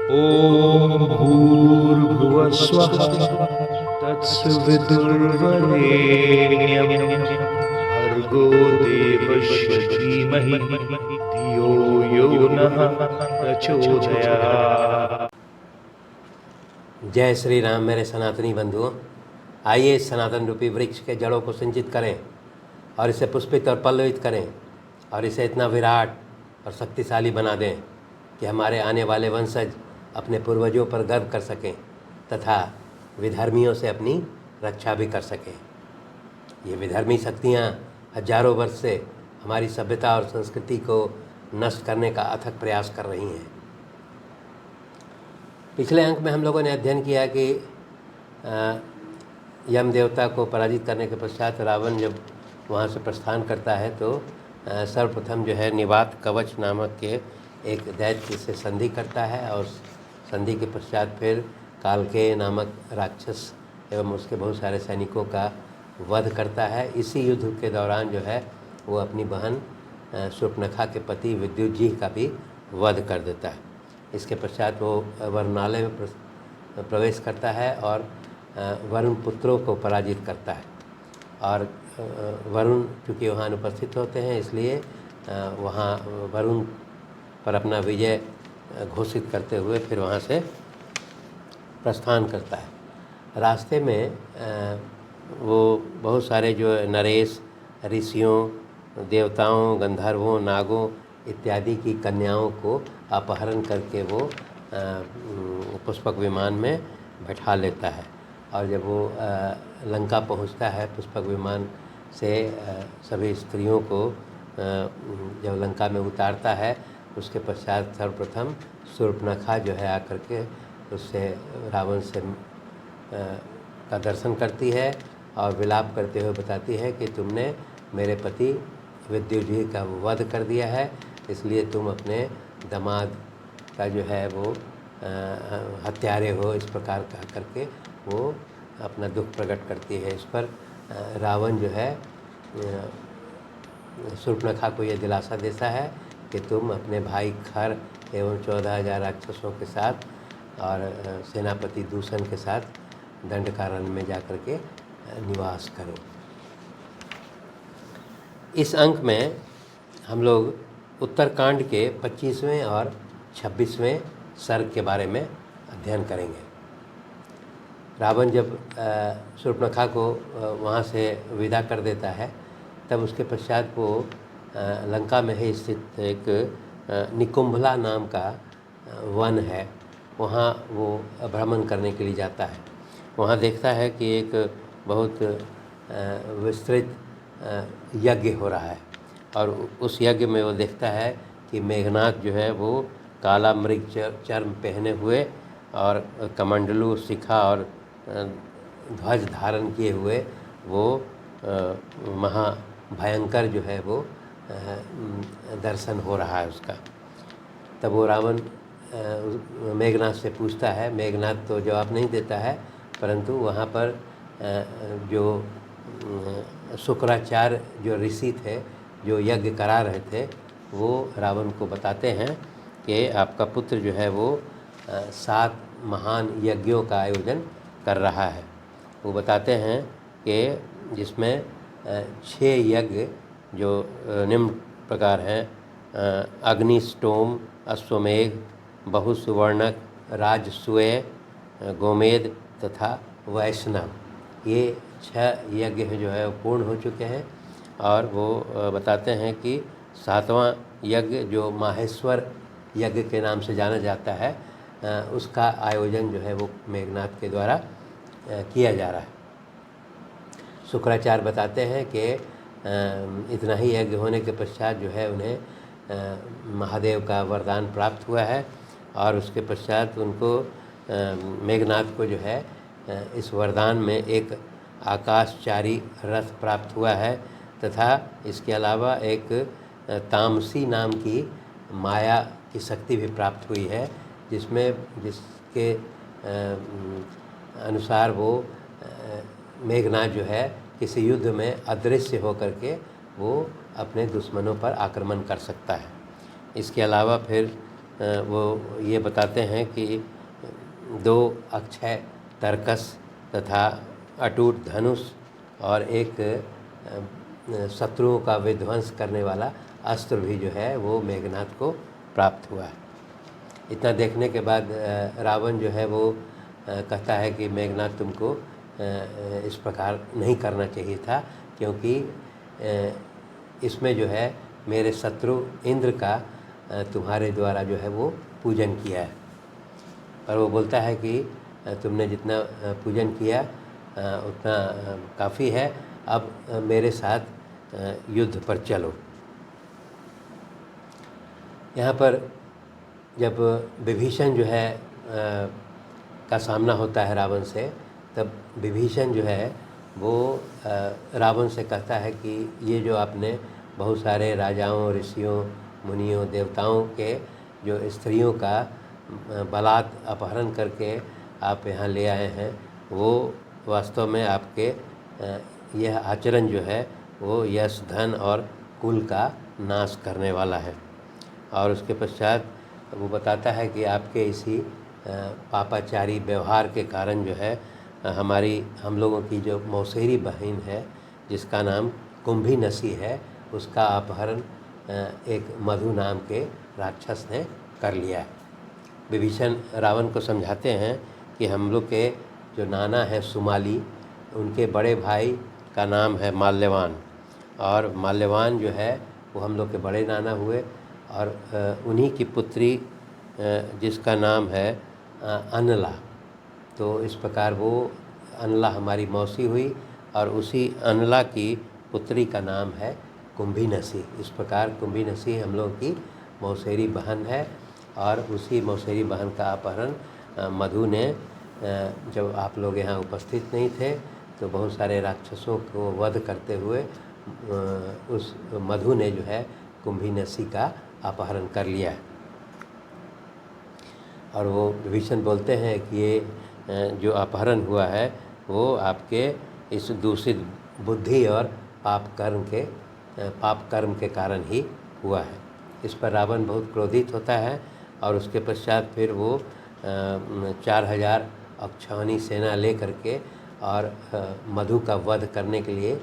ॐ भूर्भुवस्वः तत्सवितुर्वरेण्यं भर्गो देवस्य धीमहि धियो यो नः प्रचोदयात्। जय श्री राम। मेरे सनातनी बंधुओं, आइए इस सनातन रूपी वृक्ष के जड़ों को सिंचित करें और इसे पुष्पित और पल्लवित करें और इसे इतना विराट और शक्तिशाली बना दें कि हमारे आने वाले वंशज अपने पूर्वजों पर गर्व कर सकें तथा विधर्मियों से अपनी रक्षा भी कर सकें। ये विधर्मी शक्तियाँ हजारों वर्ष से हमारी सभ्यता और संस्कृति को नष्ट करने का अथक प्रयास कर रही हैं। पिछले अंक में हम लोगों ने अध्ययन किया कि यम देवता को पराजित करने के पश्चात रावण जब वहाँ से प्रस्थान करता है तो सर्वप्रथम जो है निवात कवच नामक के एक दैत्य से संधि करता है और संधि के पश्चात फिर कालकेय नामक राक्षस एवं उसके बहुत सारे सैनिकों का वध करता है। इसी युद्ध के दौरान जो है वो अपनी बहन शूर्पणखा के पति विद्युत जी का भी वध कर देता है। इसके पश्चात वो वरुणालय में प्रवेश करता है और वरुण पुत्रों को पराजित करता है और वरुण चूँकि वहाँ अनुपस्थित होते हैं इसलिए वहाँ वरुण पर अपना विजय घोषित करते हुए फिर वहाँ से प्रस्थान करता है। रास्ते में वो बहुत सारे जो नरेश, ऋषियों, देवताओं, गंधर्वों, नागों इत्यादि की कन्याओं को अपहरण करके वो पुष्पक विमान में बैठा लेता है और जब वो लंका पहुंचता है पुष्पक विमान से सभी स्त्रियों को जब लंका में उतारता है उसके पश्चात सर्वप्रथम शूर्पणखा जो है आकर के उससे रावण से का दर्शन करती है और विलाप करते हुए बताती है कि तुमने मेरे पति विद्युत जी का वध कर दिया है, इसलिए तुम अपने दामाद का जो है वो हत्यारे हो, इस प्रकार कह करके वो अपना दुख प्रकट करती है। इस पर रावण जो है शूर्पणखा को यह दिलासा देता है कि तुम अपने भाई खर एवं 14,000 राक्षसों के साथ और सेनापति दूषण के साथ दंडकारण्य में जाकर के निवास करो। इस अंक में हम लोग उत्तरकांड के 25वें और 26वें सर्ग के बारे में अध्ययन करेंगे। रावण जब शूर्पणखा को वहाँ से विदा कर देता है तब उसके पश्चात वो लंका में ही स्थित एक निकुंभला नाम का वन है, वहाँ वो भ्रमण करने के लिए जाता है। वहाँ देखता है कि एक बहुत विस्तृत यज्ञ हो रहा है और उस यज्ञ में वो देखता है कि मेघनाथ जो है वो काला मृग चर्म पहने हुए और कमंडलू, शिखा और ध्वज धारण किए हुए वो महाभयंकर जो है वो दर्शन हो रहा है उसका। तब वो रावण मेघनाथ से पूछता है। मेघनाथ तो जवाब नहीं देता है, परंतु वहाँ पर जो शुक्राचार्य जो ऋषि थे जो यज्ञ करा रहे थे वो रावण को बताते हैं कि आपका पुत्र जो है वो 7 महान यज्ञों का आयोजन कर रहा है। वो बताते हैं कि जिसमें 6 यज्ञ जो निम्न प्रकार हैं अग्निष्टोम, अश्वमेघ, बहुसुवर्णक, राजसूय, गोमेद तथा वैष्णव, ये 6 यज्ञ जो है पूर्ण हो चुके हैं। और वो बताते हैं कि 7वां यज्ञ जो माहेश्वर यज्ञ के नाम से जाना जाता है उसका आयोजन जो है वो मेघनाथ के द्वारा किया जा रहा है। शुक्राचार्य बताते हैं कि इतना ही यज्ञ होने के पश्चात जो है उन्हें महादेव का वरदान प्राप्त हुआ है और उसके पश्चात उनको मेघनाथ को जो है इस वरदान में एक आकाशचारी रथ प्राप्त हुआ है तथा इसके अलावा एक तामसी नाम की माया की शक्ति भी प्राप्त हुई है जिसके अनुसार वो मेघनाथ जो है किसी युद्ध में अदृश्य होकर के वो अपने दुश्मनों पर आक्रमण कर सकता है। इसके अलावा फिर वो ये बताते हैं कि 2 अक्षय तरकस तथा अटूट धनुष और एक शत्रुओं का विध्वंस करने वाला अस्त्र भी जो है वो मेघनाद को प्राप्त हुआ। इतना देखने के बाद रावण जो है वो कहता है कि मेघनाद तुमको इस प्रकार नहीं करना चाहिए था, क्योंकि इसमें जो है मेरे शत्रु इंद्र का तुम्हारे द्वारा जो है वो पूजन किया है। और वो बोलता है कि तुमने जितना पूजन किया उतना काफ़ी है, अब मेरे साथ युद्ध पर चलो। यहाँ पर जब विभीषण जो है का सामना होता है रावण से, तब विभीषण जो है वो रावण से कहता है कि ये जो आपने बहुत सारे राजाओं, ऋषियों, मुनियों, देवताओं के जो स्त्रियों का बलात् अपहरण करके आप यहाँ ले आए हैं, वो वास्तव में आपके यह आचरण जो है वो यश, धन और कुल का नाश करने वाला है। और उसके पश्चात वो बताता है कि आपके इसी पापाचारी व्यवहार के कारण जो है हम लोगों की जो मौसेरी बहन है, जिसका नाम कुंभीनसी है, उसका अपहरण एक मधु नाम के राक्षस ने कर लिया है। विभीषण रावण को समझाते हैं कि हम लोग के जो नाना है सुमाली, उनके बड़े भाई का नाम है माल्यवान, और माल्यवान जो है वो हम लोग के बड़े नाना हुए, और उन्हीं की पुत्री जिसका नाम है अनला। तो इस प्रकार वो अनला हमारी मौसी हुई, और उसी अनला की पुत्री का नाम है कुंभीनसी। इस प्रकार कुंभीनसी हम लोग की मौसेरी बहन है, और उसी मौसेरी बहन का अपहरण मधु ने, जब आप लोग यहाँ उपस्थित नहीं थे तो बहुत सारे राक्षसों को वध करते हुए उस मधु ने जो है कुंभीनसी का अपहरण कर लिया है। और वो विभीषण बोलते हैं कि ये जो अपहरण हुआ है वो आपके इस दूषित बुद्धि और पाप कर्म के कारण ही हुआ है। इस पर रावण बहुत क्रोधित होता है, और उसके पश्चात फिर वो 4000 अक्षौहिणी सेना ले करके और मधु का वध करने के लिए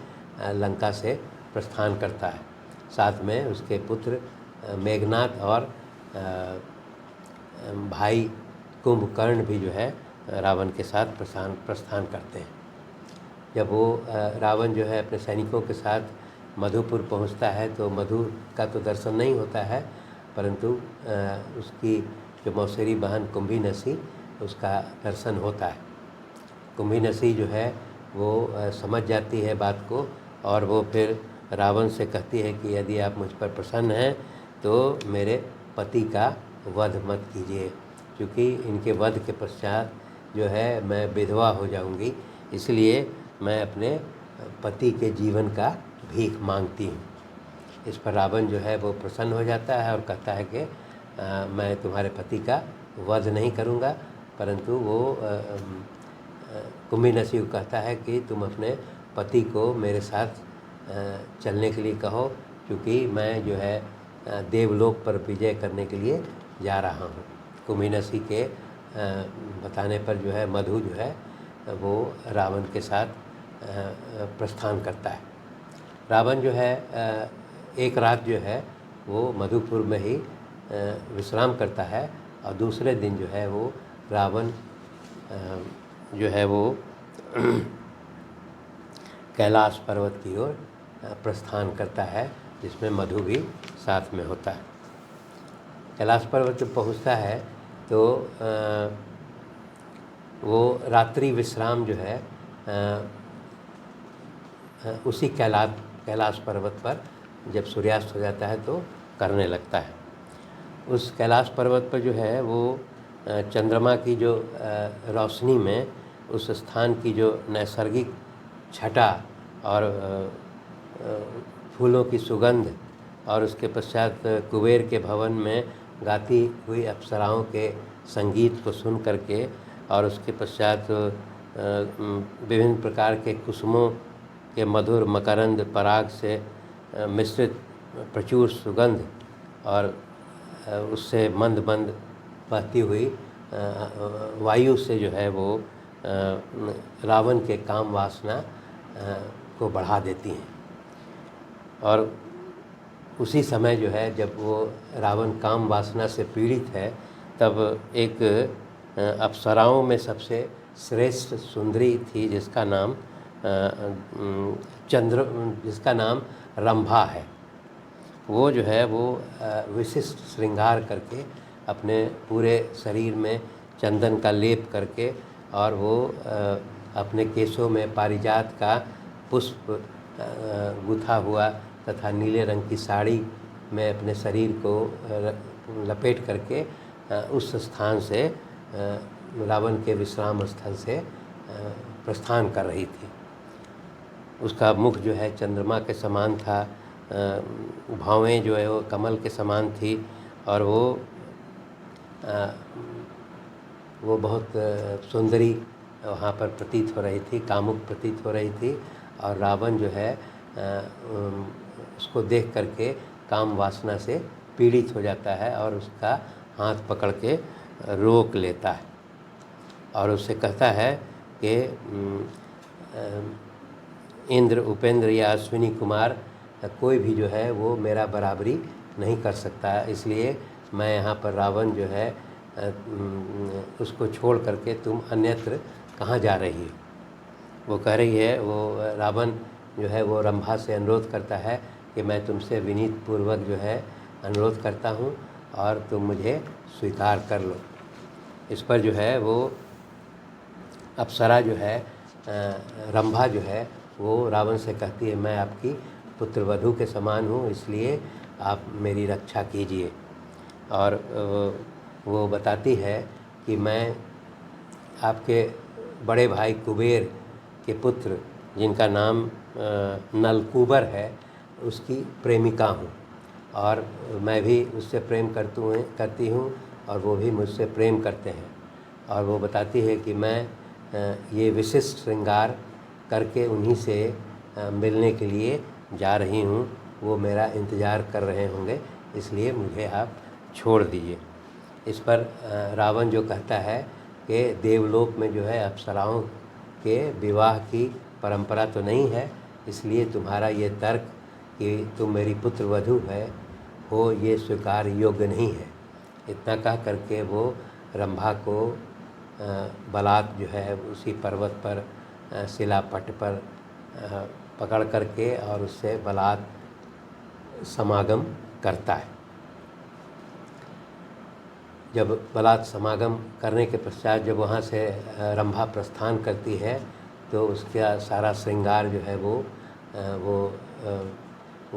लंका से प्रस्थान करता है। साथ में उसके पुत्र मेघनाद और भाई कुंभकर्ण भी जो है रावण के साथ प्रस्थान करते हैं। जब वो रावण जो है अपने सैनिकों के साथ मधुपुर पहुंचता है तो मधु का तो दर्शन नहीं होता है, परंतु उसकी जो मौसेरी बहन कुंभीनसी, उसका दर्शन होता है। कुंभीनसी जो है वो समझ जाती है बात को, और वो फिर रावण से कहती है कि यदि आप मुझ पर प्रसन्न हैं तो मेरे पति का वध मत कीजिए, क्योंकि इनके वध के पश्चात जो है मैं विधवा हो जाऊंगी, इसलिए मैं अपने पति के जीवन का भीख मांगती हूँ। इस पर रावण जो है वो प्रसन्न हो जाता है और कहता है कि मैं तुम्हारे पति का वध नहीं करूँगा, परंतु वो कुंभीनसी को कहता है कि तुम अपने पति को मेरे साथ चलने के लिए कहो, क्योंकि मैं जो है देवलोक पर विजय करने के लिए जा रहा हूँ। कुंभीनसी के बताने पर जो है मधु जो है वो रावण के साथ प्रस्थान करता है। रावण जो है एक रात जो है वो मधुपुर में ही विश्राम करता है, और दूसरे दिन जो है वो रावण जो है वो कैलाश पर्वत की ओर प्रस्थान करता है, जिसमें मधु भी साथ में होता है। कैलाश पर्वत जब पहुँचता है तो वो रात्रि विश्राम जो है उसी कैलाश पर्वत पर जब सूर्यास्त हो जाता है तो करने लगता है। उस कैलाश पर्वत पर जो है वो चंद्रमा की जो रोशनी में उस स्थान की जो नैसर्गिक छटा और फूलों की सुगंध, और उसके पश्चात कुबेर के भवन में गाती हुई अप्सराओं के संगीत को सुन करके, और उसके पश्चात विभिन्न प्रकार के कुसुमों के मधुर मकरंद पराग से मिश्रित प्रचुर सुगंध, और उससे मंद मंद बहती हुई वायु से जो है वो रावण के काम वासना को बढ़ा देती हैं। और उसी समय जो है जब वो रावण काम वासना से पीड़ित है, तब एक अप्सराओं में सबसे श्रेष्ठ सुंदरी थी जिसका नाम जिसका नाम रंभा है। वो जो है वो विशिष्ट श्रृंगार करके अपने पूरे शरीर में चंदन का लेप करके और वो अपने केशों में पारिजात का पुष्प गुथा हुआ तथा नीले रंग की साड़ी में अपने शरीर को लपेट करके उस स्थान से रावण के विश्राम स्थल से प्रस्थान कर रही थी। उसका मुख जो है चंद्रमा के समान था, भौवें जो है वो कमल के समान थी और वो बहुत सुंदरी वहाँ पर प्रतीत हो रही थी, कामुक प्रतीत हो रही थी। और रावण जो है उसको देख करके काम वासना से पीड़ित हो जाता है और उसका हाथ पकड़ के रोक लेता है और उससे कहता है कि इंद्र, उपेंद्र या अश्विनी कुमार कोई भी जो है वो मेरा बराबरी नहीं कर सकता, इसलिए मैं यहाँ पर रावण जो है उसको छोड़ करके तुम अन्यत्र कहाँ जा रही हो। वो कह रही है, वो रावण जो है वो रंभा से अनुरोध करता है कि मैं तुमसे विनीत पूर्वक जो है अनुरोध करता हूँ और तुम मुझे स्वीकार कर लो। इस पर जो है वो अप्सरा जो है रंभा जो है वो रावण से कहती है, मैं आपकी पुत्रवधू के समान हूँ, इसलिए आप मेरी रक्षा कीजिए। और वो बताती है कि मैं आपके बड़े भाई कुबेर के पुत्र, जिनका नाम नलकूबर है, उसकी प्रेमिका हूँ और मैं भी उससे प्रेम करती हूँ और वो भी मुझसे प्रेम करते हैं। और वो बताती है कि मैं ये विशिष्ट श्रृंगार करके उन्हीं से मिलने के लिए जा रही हूँ, वो मेरा इंतज़ार कर रहे होंगे, इसलिए मुझे आप छोड़ दीजिए। इस पर रावण जो कहता है कि देवलोक में जो है अप्सराओं के विवाह की परंपरा तो नहीं है, इसलिए तुम्हारा ये तर्क कि तुम मेरी पुत्रवधू हो ये स्वीकार योग्य नहीं है। इतना कह करके वो रंभा को बलात् जो है उसी पर्वत पर शिलापट पर पकड़ करके और उससे बलात् समागम करता है। जब बलात् समागम करने के पश्चात जब वहाँ से रंभा प्रस्थान करती है तो उसका सारा श्रृंगार जो है वो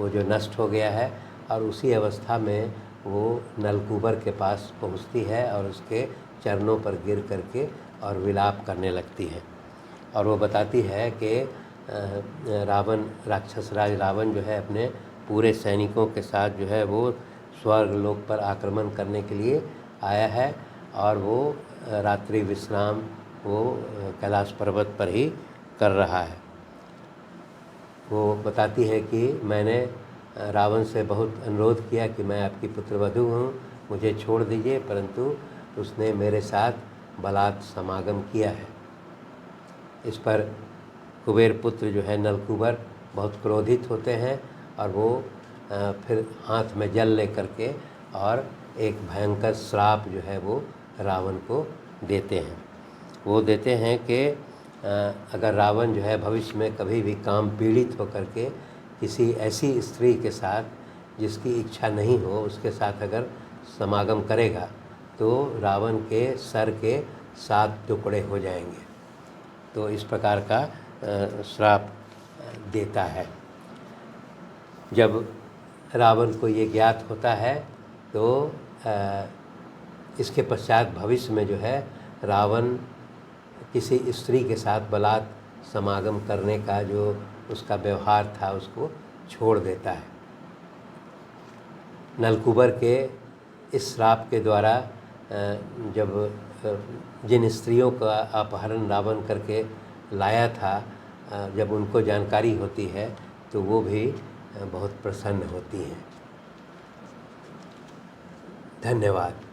जो नष्ट हो गया है और उसी अवस्था में वो नलकूबर के पास पहुँचती है और उसके चरणों पर गिर करके और विलाप करने लगती है। और वो बताती है कि रावण, राक्षस राज रावण जो है अपने पूरे सैनिकों के साथ जो है वो स्वर्ग लोक पर आक्रमण करने के लिए आया है और वो रात्रि विश्राम वो कैलाश पर्वत पर ही कर रहा है। वो बताती है कि मैंने रावण से बहुत अनुरोध किया कि मैं आपकी पुत्रवधू हूँ, मुझे छोड़ दीजिए, परंतु उसने मेरे साथ बलात् समागम किया है। इस पर कुबेर पुत्र जो है नलकूबर बहुत क्रोधित होते हैं और वो फिर हाथ में जल ले करके और एक भयंकर श्राप जो है वो रावण को देते हैं। वो देते हैं कि अगर रावण जो है भविष्य में कभी भी काम पीड़ित होकर के किसी ऐसी स्त्री के साथ जिसकी इच्छा नहीं हो उसके साथ अगर समागम करेगा तो रावण के सर के 7 टुकड़े हो जाएंगे। तो इस प्रकार का श्राप देता है। जब रावण को ये ज्ञात होता है तो इसके पश्चात भविष्य में जो है रावण किसी स्त्री के साथ बलात् समागम करने का जो उसका व्यवहार था उसको छोड़ देता है। नलकूबर के इस श्राप के द्वारा जब जिन स्त्रियों का अपहरण रावण करके लाया था, जब उनको जानकारी होती है तो वो भी बहुत प्रसन्न होती हैं। धन्यवाद।